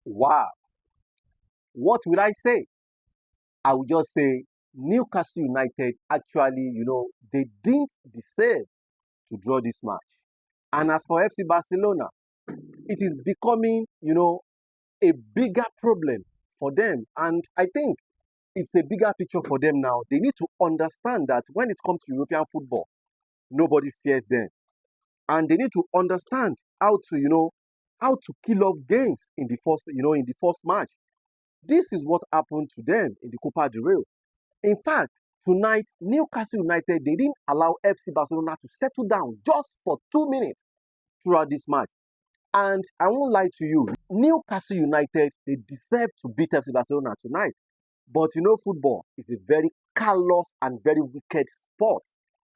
Wow. What will I say? I will just say Newcastle United actually, they didn't deserve to draw this match. And as for FC Barcelona, it is becoming, a bigger problem for them. And I think it's a bigger picture for them now. They need to understand that when it comes to European football, nobody fears them. And they need to understand how to kill off games in the first match. This is what happened to them in the Copa del Rey. In fact, tonight, Newcastle United, they didn't allow FC Barcelona to settle down just for 2 minutes throughout this match. And I won't lie to you, Newcastle United, they deserve to beat FC Barcelona tonight. But football is a very callous and very wicked sport.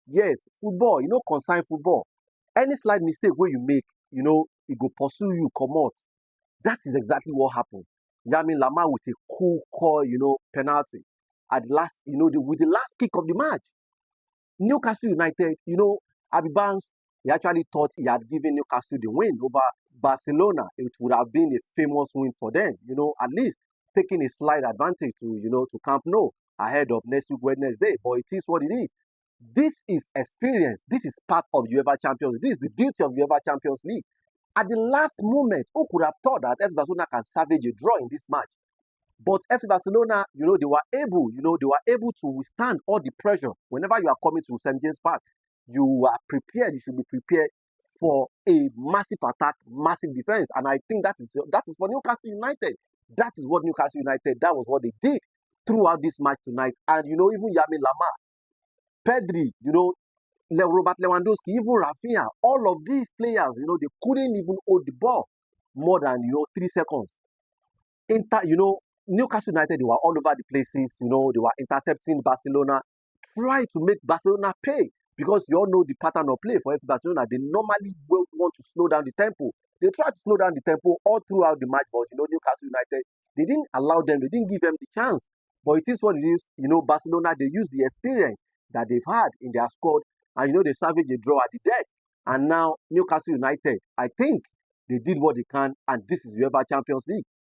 Yes, football, concern football. Any slight mistake where you make, it go pursue you, come out. That is exactly what happened. Yamin Lama with a cool call, penalty at last, with the last kick of the match. Newcastle United, Abby Banks, he actually thought he had given Newcastle the win over Barcelona. It would have been a famous win for them, at least taking a slight advantage to Camp Nou ahead of next week Wednesday. But it is what it is. This is experience. This is part of UEFA Champions League. This is the beauty of UEFA Champions League. At the last moment, who could have thought that FC Barcelona can salvage a draw in this match? But FC Barcelona, they were able to withstand all the pressure. Whenever you are coming to St. James Park, you are prepared. You should be prepared for a massive attack, massive defense. And I think that is for Newcastle United. That is what Newcastle United, that was what they did throughout this match tonight. And, even Yamin Lamar, Pedri, Robert Lewandowski, even Rafinha, all of these players, they couldn't even hold the ball more than, 3 seconds. Newcastle United, they were all over the places, they were intercepting Barcelona, try to make Barcelona pay. Because you all know the pattern of play for FC Barcelona. They normally want to slow down the tempo. They try to slow down the tempo all throughout the match, but Newcastle United, they didn't allow them, they didn't give them the chance. But it is what it is. Barcelona, they use the experience that they've had in their squad, and they salvage a draw at the death. And now Newcastle United, I think they did what they can, and this is UEFA Champions League.